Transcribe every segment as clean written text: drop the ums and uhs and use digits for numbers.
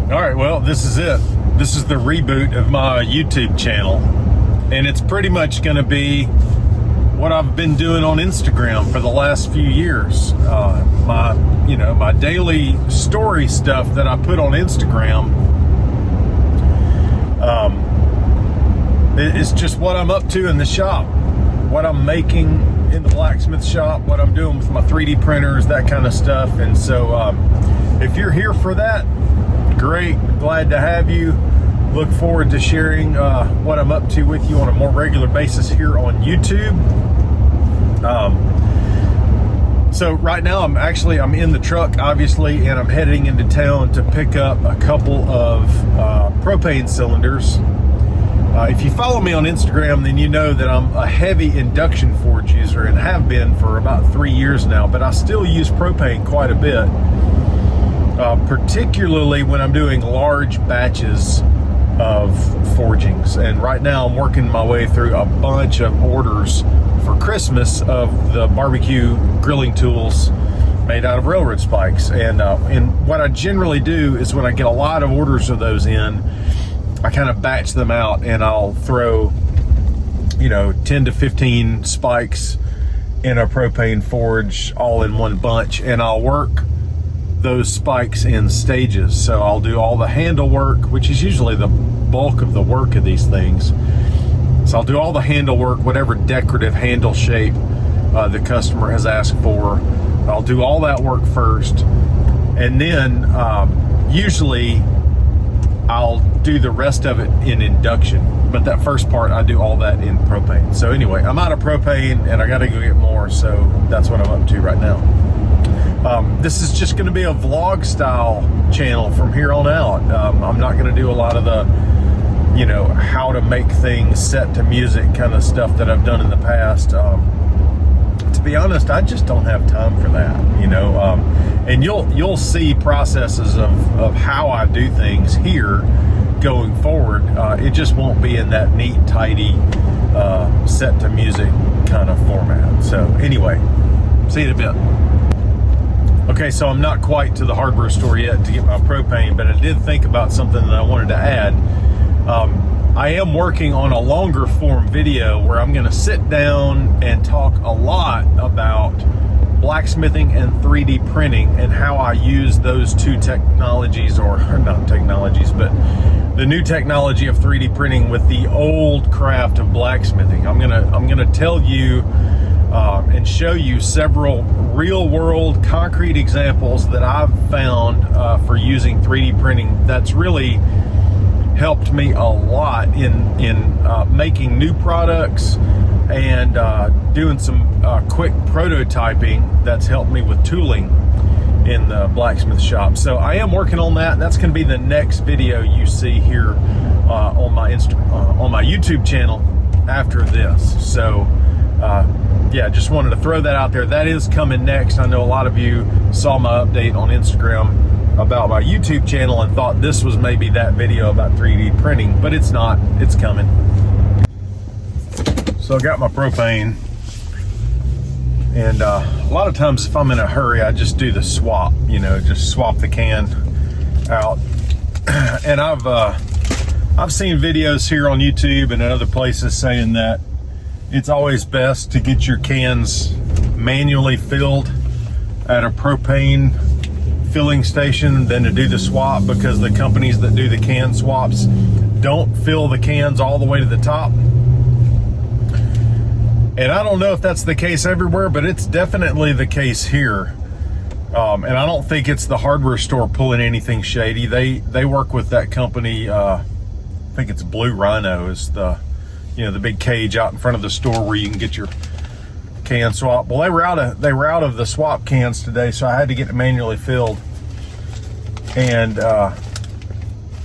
All right, well, this is it. This is the reboot of my YouTube channel, and it's pretty much going to be what I've been doing on Instagram for the last few years. My daily story stuff that I put on Instagram. It's just what I'm up to in the shop, what I'm making in the blacksmith shop, what I'm doing with my 3D printers, that kind of stuff. And so if you're here for that, great, glad to have you. Look forward to sharing what I'm up to with you on a more regular basis here on YouTube. So right now I'm in the truck, obviously, and I'm heading into town to pick up a couple of propane cylinders. If you follow me on Instagram, then you know that I'm a heavy induction forge user and have been for about 3 years now, but I still use propane quite a bit. Particularly when I'm doing large batches of forgings. And right now I'm working my way through a bunch of orders for Christmas of the barbecue grilling tools made out of railroad spikes. And what I generally do is when I get a lot of orders of those in, I kind of batch them out and I'll throw 10 to 15 spikes in a propane forge all in one bunch, and I'll work those spikes in stages. So I'll do all the handle work, which is usually the bulk of the work of these things. So I'll do all the handle work, whatever decorative handle shape the customer has asked for. I'll do all that work first, and then usually I'll do the rest of it in induction. But that first part, I do all that in propane. So anyway, I'm out of propane and I got to go get more. So that's what I'm up to right now. This is just going to be a vlog style channel from here on out. I'm not going to do a lot of the, how to make things set to music kind of stuff that I've done in the past. To be honest, I just don't have time for that, and you'll see processes of how I do things here going forward. It just won't be in that neat, tidy, set to music kind of format. So anyway, see you in a bit. Okay, so I'm not quite to the hardware store yet to get my propane, but I did think about something that I wanted to add. I am working on a longer form video where I'm going to sit down and talk a lot about blacksmithing and 3D printing and how I use those two technologies, or not technologies, but the new technology of 3D printing with the old craft of blacksmithing. I'm gonna tell you and show you several real-world concrete examples that I've found for using 3D printing that's really helped me a lot in making new products and doing some quick prototyping that's helped me with tooling in the blacksmith shop. So I am working on that. That's going to be the next video you see here on my YouTube channel after this. So yeah, just wanted to throw that out there. That is coming next. I know a lot of you saw my update on Instagram about my YouTube channel and thought this was maybe that video about 3D printing, but it's not. It's coming. So I got my propane, and a lot of times if I'm in a hurry, I just do the swap, just swap the can out. And I've seen videos here on YouTube and in other places saying that it's always best to get your cans manually filled at a propane filling station than to do the swap, because the companies that do the can swaps don't fill the cans all the way to the top. And I don't know if that's the case everywhere, but it's definitely the case here. And I don't think it's the hardware store pulling anything shady. They work with that company. I think it's Blue Rhino is the big cage out in front of the store where you can get your can swap. Well, they were out of the swap cans today, so I had to get it manually filled. And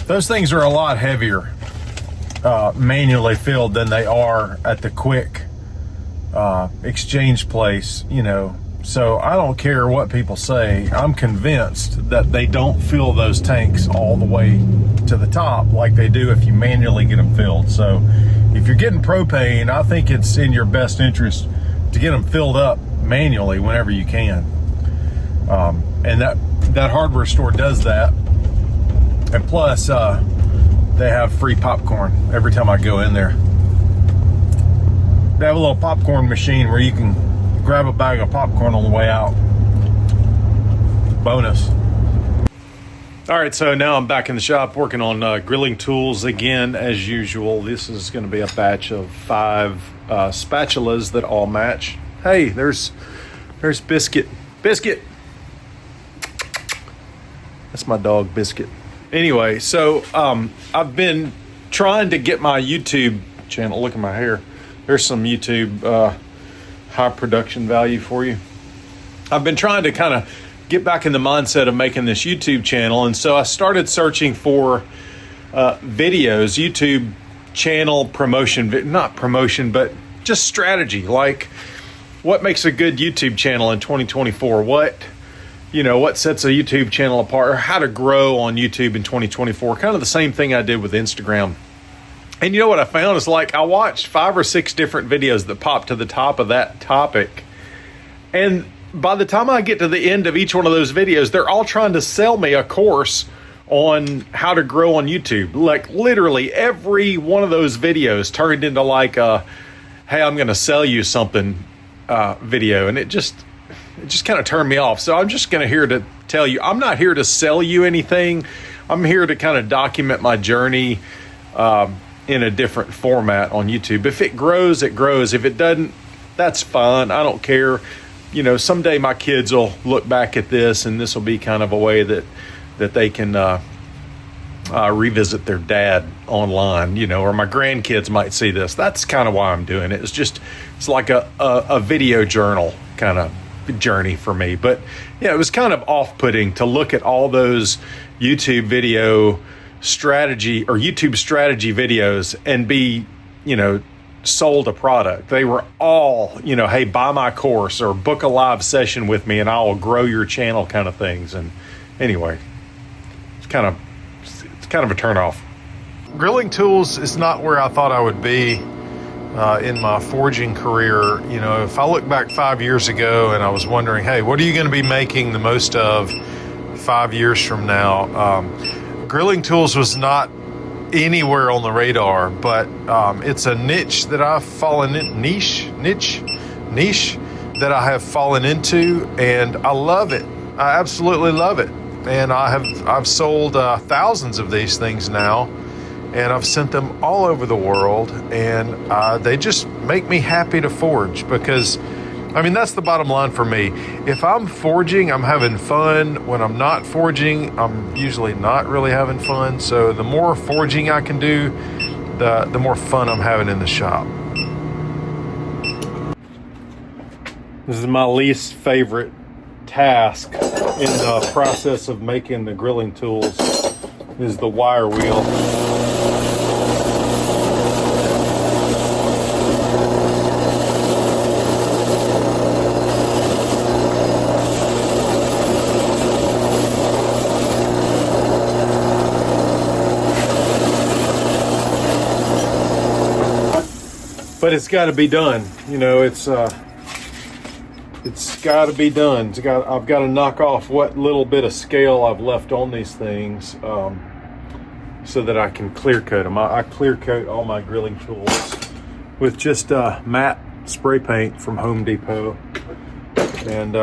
those things are a lot heavier manually filled than they are at the quick exchange place, So I don't care what people say. I'm convinced that they don't fill those tanks all the way to the top like they do if you manually get them filled. So if you're getting propane, I think it's in your best interest to get them filled up manually whenever you can. And that hardware store does that. And plus, they have free popcorn every time I go in there. They have a little popcorn machine where you can grab a bag of popcorn on the way out. Bonus. All right, so now I'm back in the shop working on grilling tools again, as usual. This is going to be a batch of 5 spatulas that all match. Hey, there's Biscuit. Biscuit! That's my dog, Biscuit. Anyway, so I've been trying to get my YouTube channel. Look at my hair. There's some YouTube high production value for you. I've been trying to kind of get back in the mindset of making this YouTube channel, and so I started searching for videos, YouTube channel promotion, not promotion, but just strategy, like what makes a good YouTube channel in 2024, what sets a YouTube channel apart, or how to grow on YouTube in 2024, kind of the same thing I did with Instagram. And you know what I found is, like, I watched 5 or 6 different videos that popped to the top of that topic, and by the time I get to the end of each one of those videos, they're all trying to sell me a course on how to grow on YouTube. Like, literally every one of those videos turned into like a, hey, I'm going to sell you something video. And it just kind of turned me off. So I'm just going to here to tell you, I'm not here to sell you anything. I'm here to kind of document my journey in a different format on YouTube. If it grows, it grows. If it doesn't, that's fine. I don't care. You know, someday my kids will look back at this, and this will be kind of a way that they can revisit their dad online, you know, or my grandkids might see this. That's kind of why I'm doing it. It's like a video journal kind of journey for me. But yeah, it was kind of off-putting to look at all those YouTube video strategy or YouTube strategy videos and be, you know, sold a product. They were all, you know, hey, buy my course or book a live session with me and I will grow your channel kind of things. And anyway, it's kind of a turnoff. Grilling tools is not where I thought I would be in my forging career. You know, if I look back 5 years ago and I was wondering, hey, what are you going to be making the most of 5 years from now? Grilling tools was not anywhere on the radar, but it's a niche that I've fallen in, niche that I have fallen into, and I love it. I absolutely love it. And I've sold thousands of these things now, and I've sent them all over the world, and they just make me happy to forge, because I mean, that's the bottom line for me. If I'm forging, I'm having fun. When I'm not forging, I'm usually not really having fun. So the more forging I can do, the more fun I'm having in the shop. This is my least favorite task in the process of making the grilling tools, is the wire wheel. But it's got to be done. You know, it's got to be done. I've got to knock off what little bit of scale I've left on these things, so that I can clear coat them. I clear coat all my grilling tools with just matte spray paint from Home Depot, and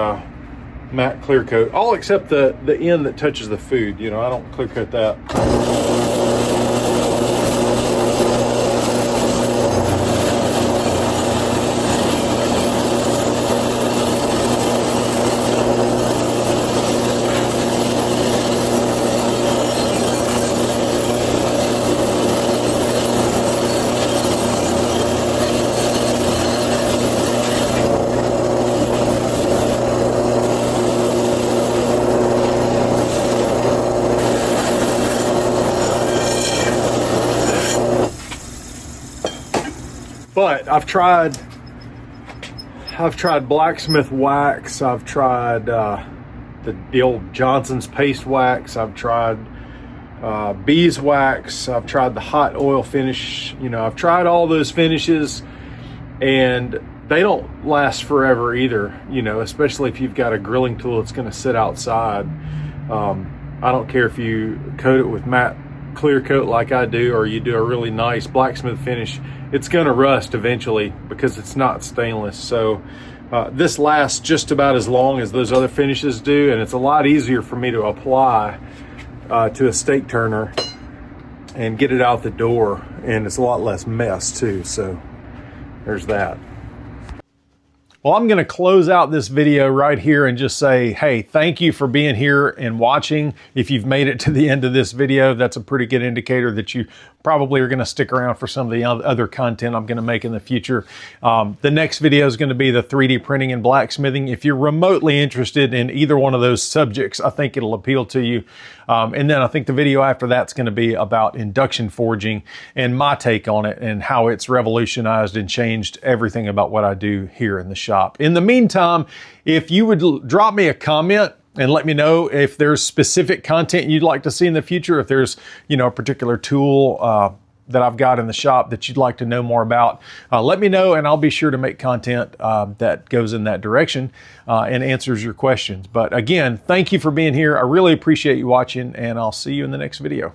matte clear coat, all except the end that touches the food. You know, I don't clear coat that. But I've tried blacksmith wax. I've tried the old Johnson's paste wax. I've tried beeswax. I've tried the hot oil finish. You know, I've tried all those finishes, and they don't last forever either. You know, especially if you've got a grilling tool that's going to sit outside. I don't care if you coat it with matte clear coat like I do, or you do a really nice blacksmith finish, it's going to rust eventually because it's not stainless. So this lasts just about as long as those other finishes do, and it's a lot easier for me to apply to a stake turner and get it out the door, and it's a lot less mess too. So there's that. Well, I'm going to close out this video right here and just say, hey, thank you for being here and watching. If you've made it to the end of this video, that's a pretty good indicator that you probably are going to stick around for some of the other content I'm going to make in the future. The next video is going to be the 3D printing and blacksmithing. If you're remotely interested in either one of those subjects, I think it'll appeal to you. And then I think the video after that's going to be about induction forging and my take on it and how it's revolutionized and changed everything about what I do here in the shop. In the meantime, if you would drop me a comment and let me know if there's specific content you'd like to see in the future, if there's, you know, a particular tool that I've got in the shop that you'd like to know more about, let me know and I'll be sure to make content that goes in that direction and answers your questions. But again, thank you for being here. I really appreciate you watching, and I'll see you in the next video.